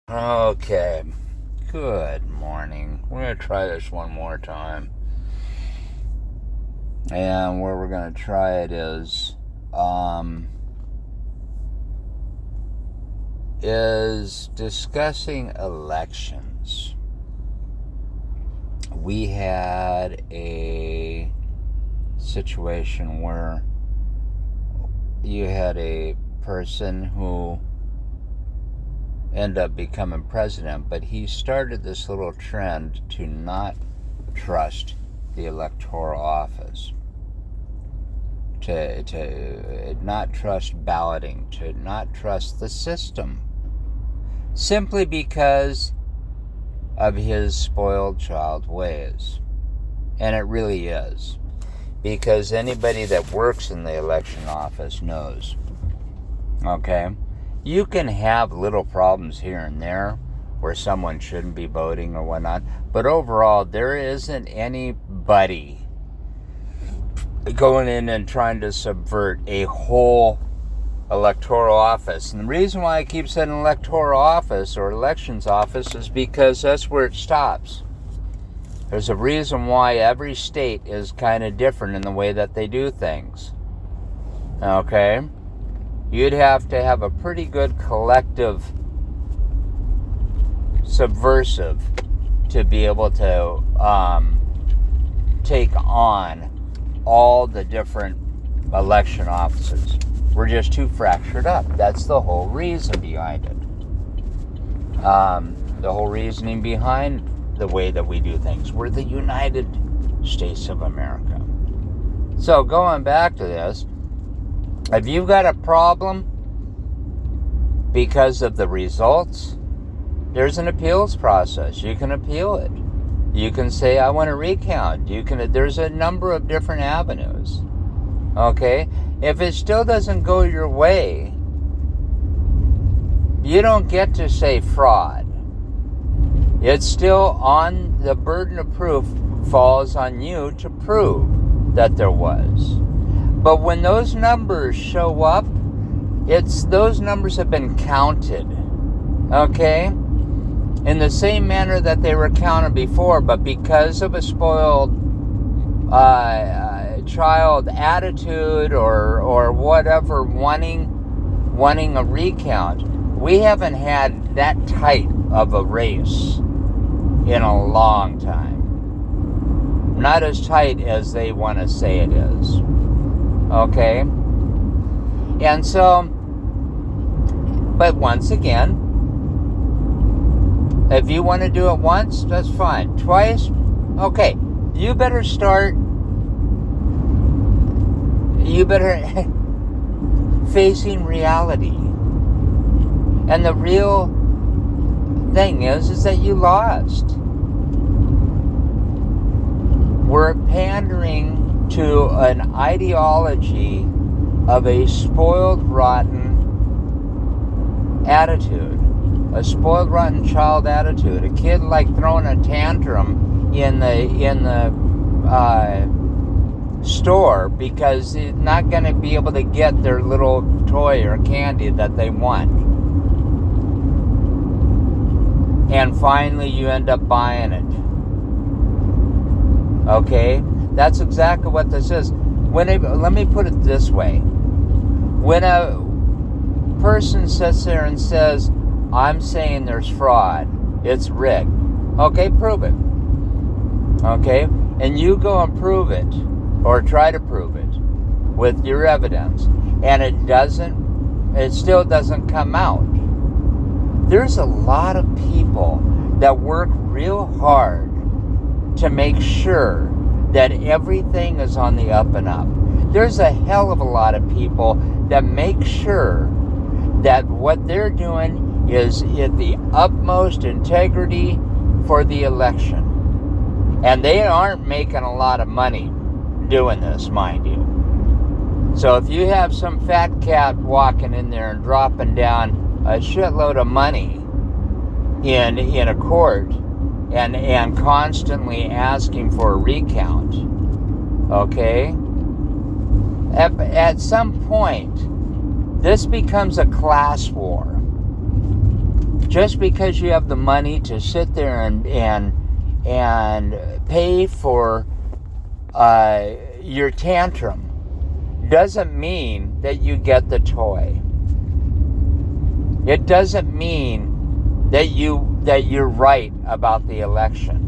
Okay, good morning. We're going to try this one more time. And where we're going to try it is discussing elections. We had a situation where you had a person who end up becoming president, but he started this little trend to not trust the electoral office, to not trust balloting, to not trust the system, simply because of his spoiled child ways. And it really is, because anybody that works in the election office knows, okay? You can have little problems here and there where someone shouldn't be voting or whatnot, but overall, there isn't anybody going in and trying to subvert a whole electoral office. And the reason why I keep saying electoral office or elections office is because that's where it stops. There's a reason why every state is kind of different in the way that they do things. Okay? You'd have to have a pretty good collective subversive to be able to take on all the different election offices. We're just too fractured up. That's the whole reason behind it. The whole reasoning behind the way that we do things. We're the United States of America. So going back to this, if you've got a problem because of the results, there's an appeals process. You can appeal it. You can say, I want to recount. There's a number of different avenues. Okay? If it still doesn't go your way, you don't get to say fraud. It's still on the burden of proof falls on you to prove that there was. But when those numbers show up, those numbers have been counted, okay? In the same manner that they were counted before, but because of a spoiled child attitude or whatever, wanting a recount, we haven't had that tight of a race in a long time. Not as tight as they want to say it is. Okay? And so, but once again, if you want to do it once, that's fine. Twice, okay. You better facing reality. And the real thing is that you lost. We're pandering to an ideology of a spoiled, rotten attitude. A spoiled, rotten child attitude. A kid like throwing a tantrum in the store because they're not going to be able to get their little toy or candy that they want. And finally you end up buying it. Okay? That's exactly what this is. Let me put it this way. When a person sits there and says, I'm saying there's fraud, it's rigged. Okay, prove it. Okay? And you go and prove it, or try to prove it, with your evidence, and it still doesn't come out. There's a lot of people that work real hard to make sure that everything is on the up and up. There's a hell of a lot of people that make sure that what they're doing is in the utmost integrity for the election. And they aren't making a lot of money doing this, mind you. So if you have some fat cat walking in there and dropping down a shitload of money in a court and constantly asking for a recount, okay? At some point, this becomes a class war. Just because you have the money to sit there and pay for your tantrum doesn't mean that you get the toy. It doesn't mean that you're right about the election.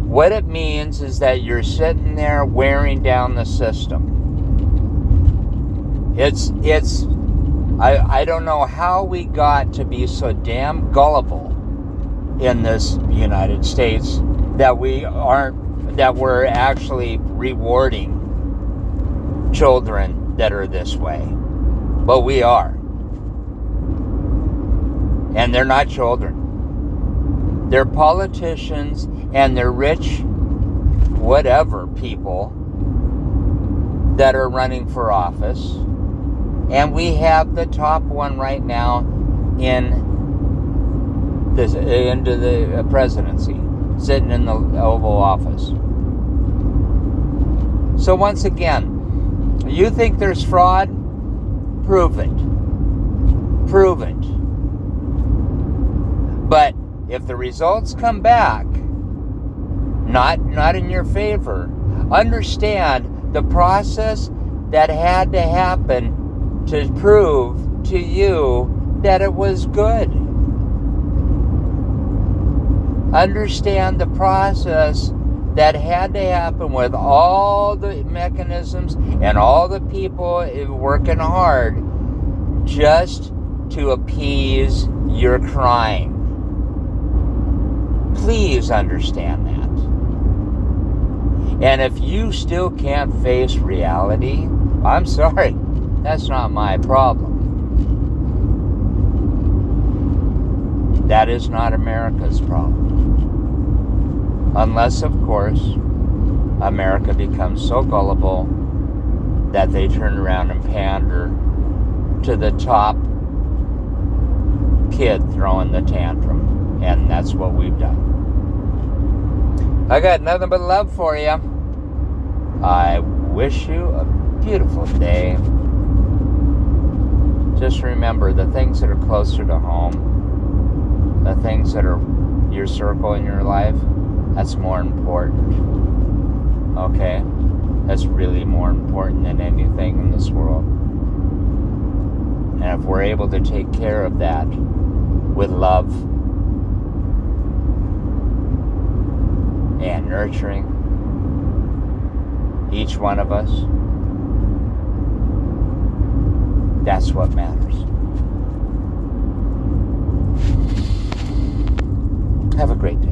What it means is that you're sitting there wearing down the system. I don't know how we got to be so damn gullible in this United States that we're actually rewarding children that are this way. But we are. And they're not children. They're politicians and they're rich, whatever people that are running for office. And we have the top one right now into the presidency, sitting in the Oval Office. So once again, you think there's fraud? Prove it. Prove it. But if the results come back not in your favor, understand the process that had to happen to prove to you that it was good. Understand the process that had to happen with all the mechanisms and all the people working hard just to appease your crying. Please understand that. And if you still can't face reality, I'm sorry, that's not my problem. That is not America's problem. Unless, of course, America becomes so gullible that they turn around and pander to the top kid throwing the tantrum. And that's what we've done. I got nothing but love for you. I wish you a beautiful day. Just remember, the things that are closer to home, the things that are your circle in your life, that's more important. Okay? That's really more important than anything in this world. And if we're able to take care of that with love and nurturing each one of us, that's what matters. Have a great day.